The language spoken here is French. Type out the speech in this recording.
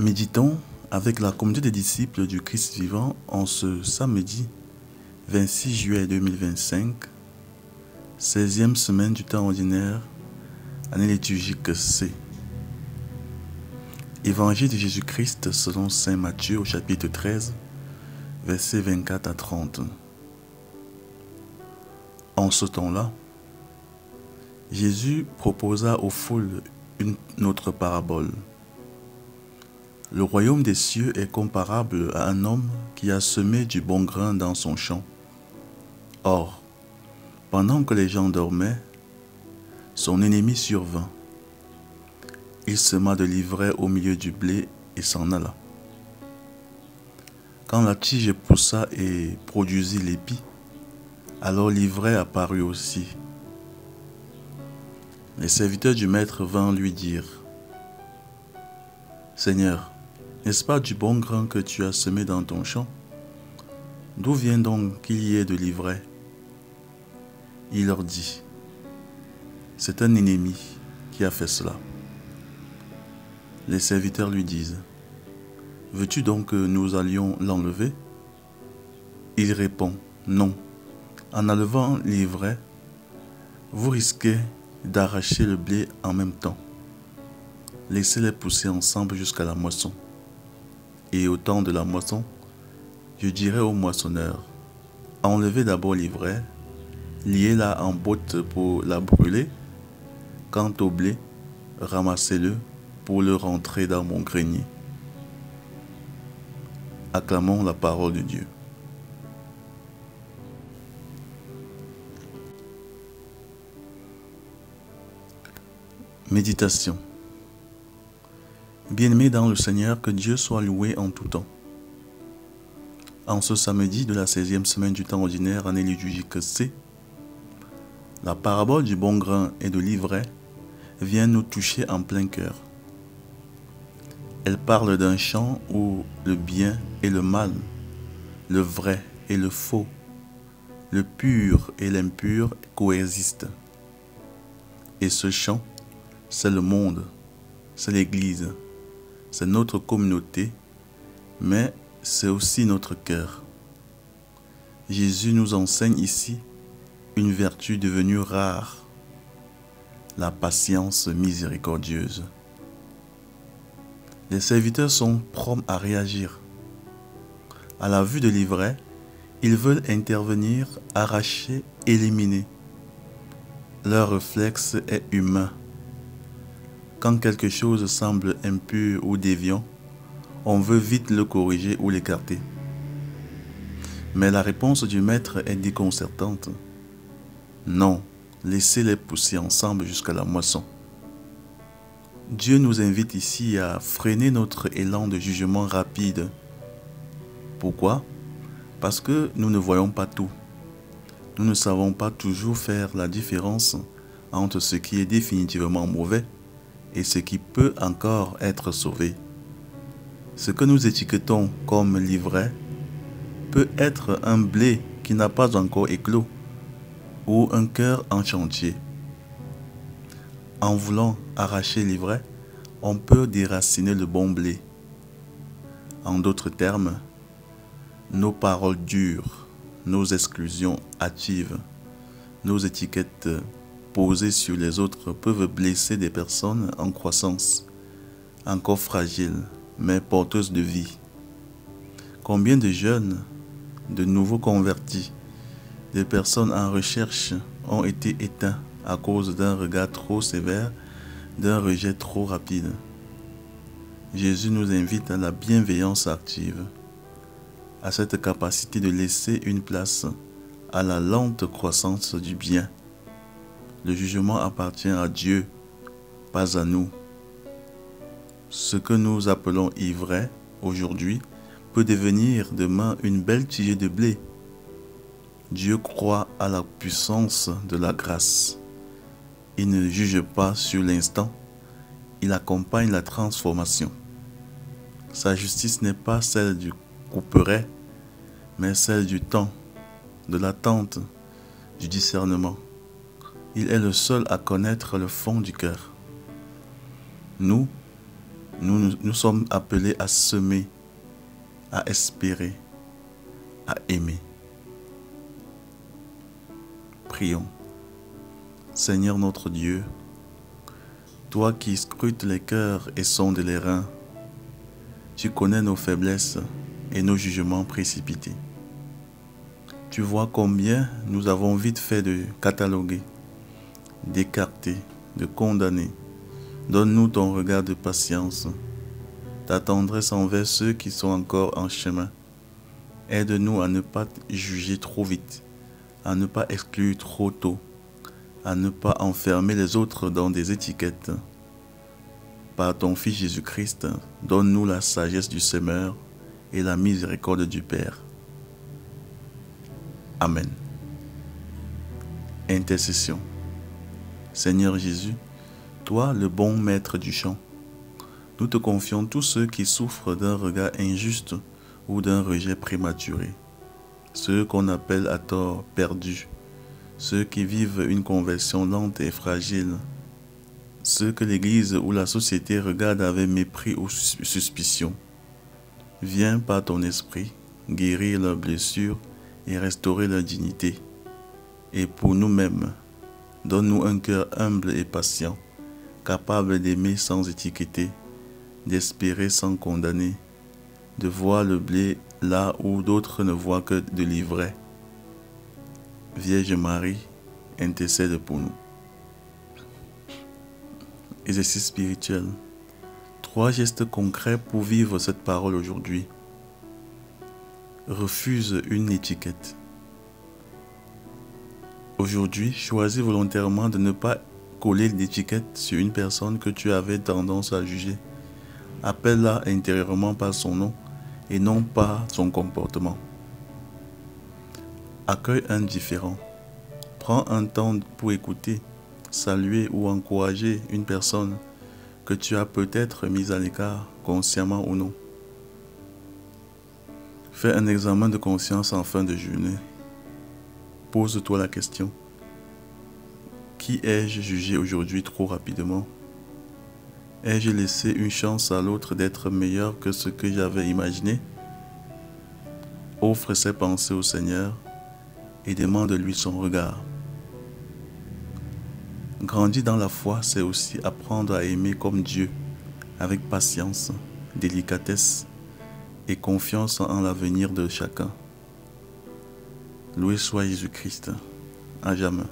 Méditons avec la communauté des disciples du Christ vivant en ce samedi 26 juillet 2025, 16e semaine du temps ordinaire, année liturgique C. Évangile de Jésus-Christ selon saint Matthieu au chapitre 13, versets 24 à 30. En ce temps-là, Jésus proposa aux foules une autre parabole. Le royaume des cieux est comparable à un homme qui a semé du bon grain dans son champ. Or, pendant que les gens dormaient, son ennemi survint. Il sema de l'ivraie au milieu du blé et s'en alla. Quand la tige poussa et produisit l'épi, alors l'ivraie apparut aussi. Les serviteurs du maître vinrent lui dire : « Seigneur, n'est-ce pas du bon grain que tu as semé dans ton champ? D'où vient donc qu'il y ait de l'ivraie? » Il leur dit : « C'est un ennemi qui a fait cela. » Les serviteurs lui disent : « Veux-tu donc que nous allions l'enlever? » Il répond : « Non. En enlevant l'ivraie, vous risquez d'arracher le blé en même temps. Laissez-les pousser ensemble jusqu'à la moisson. Et au temps de la moisson, je dirai au moissonneur : enlevez d'abord l'ivraie, liez-la en botte pour la brûler. Quant au blé, ramassez-le pour le rentrer dans mon grenier. » Acclamons la parole de Dieu. Méditation. Bien-aimés dans le Seigneur, que Dieu soit loué en tout temps. En ce samedi de la 16e semaine du temps ordinaire, année liturgique C, la parabole du bon grain et de l'ivraie vient nous toucher en plein cœur. Elle parle d'un champ où le bien et le mal, le vrai et le faux, le pur et l'impur coexistent. Et ce champ, c'est le monde, c'est l'Église, c'est notre communauté, mais c'est aussi notre cœur. Jésus nous enseigne ici une vertu devenue rare, la patience miséricordieuse. Les serviteurs sont prompts à réagir. À la vue de l'ivraie, ils veulent intervenir, arracher, éliminer. Leur réflexe est humain. Quand quelque chose semble impur ou déviant, on veut vite le corriger ou l'écarter. Mais la réponse du maître est déconcertante. Non, laissez-les pousser ensemble jusqu'à la moisson. Dieu nous invite ici à freiner notre élan de jugement rapide. Pourquoi? Parce que nous ne voyons pas tout. Nous ne savons pas toujours faire la différence entre ce qui est définitivement mauvais et ce qui peut encore être sauvé. Ce que nous étiquetons comme l'ivraie peut être un blé qui n'a pas encore éclos ou un cœur en chantier. En voulant arracher l'ivraie, on peut déraciner le bon blé. En d'autres termes, nos paroles dures, nos exclusions hâtives, nos étiquettes posées sur les autres peuvent blesser des personnes en croissance, encore fragiles, mais porteuses de vie. Combien de jeunes, de nouveaux convertis, de personnes en recherche ont été éteints à cause d'un regard trop sévère, d'un rejet trop rapide. Jésus nous invite à la bienveillance active, à cette capacité de laisser une place à la lente croissance du bien. Le jugement appartient à Dieu, pas à nous. Ce que nous appelons ivraie aujourd'hui peut devenir demain une belle tige de blé. Dieu croit à la puissance de la grâce. Il ne juge pas sur l'instant, il accompagne la transformation. Sa justice n'est pas celle du couperet, mais celle du temps, de l'attente, du discernement. Il est le seul à connaître le fond du cœur. Nous, Nous sommes appelés à semer, à espérer, à aimer. Prions. Seigneur notre Dieu, toi qui scrutes les cœurs et sondes les reins, tu connais nos faiblesses et nos jugements précipités. Tu vois combien nous avons vite fait de cataloguer, d'écarter, de condamner. Donne-nous ton regard de patience, ta tendresse envers ceux qui sont encore en chemin. Aide-nous à ne pas juger trop vite, à ne pas exclure trop tôt, à ne pas enfermer les autres dans des étiquettes. Par ton Fils Jésus-Christ, donne-nous la sagesse du Semeur et la miséricorde du Père. Amen. Intercession. Seigneur Jésus, toi le bon maître du chant, nous te confions tous ceux qui souffrent d'un regard injuste ou d'un rejet prématuré, ceux qu'on appelle à tort perdus, ceux qui vivent une conversion lente et fragile, ceux que l'Église ou la société regardent avec mépris ou suspicion. Viens par ton esprit guérir leurs blessures et restaurer leur dignité. Et pour nous-mêmes, donne-nous un cœur humble et patient, capable d'aimer sans étiqueter, d'espérer sans condamner, de voir le blé là où d'autres ne voient que de l'ivraie. Vierge Marie, intercède pour nous. Exercice spirituel. 3 gestes concrets pour vivre cette parole aujourd'hui. Refuse une étiquette. Aujourd'hui, choisis volontairement de ne pas coller l'étiquette sur une personne que tu avais tendance à juger. Appelle-la intérieurement par son nom et non par son comportement. Accueille un différent. Prends un temps pour écouter, saluer ou encourager une personne que tu as peut-être mise à l'écart, consciemment ou non. Fais un examen de conscience en fin de journée. Pose-toi la question. Qui ai-je jugé aujourd'hui trop rapidement? Ai-je laissé une chance à l'autre d'être meilleur que ce que j'avais imaginé? Offre ces pensées au Seigneur et demande-lui son regard. Grandir dans la foi, c'est aussi apprendre à aimer comme Dieu, avec patience, délicatesse et confiance en l'avenir de chacun. Loué soit Jésus-Christ, à jamais.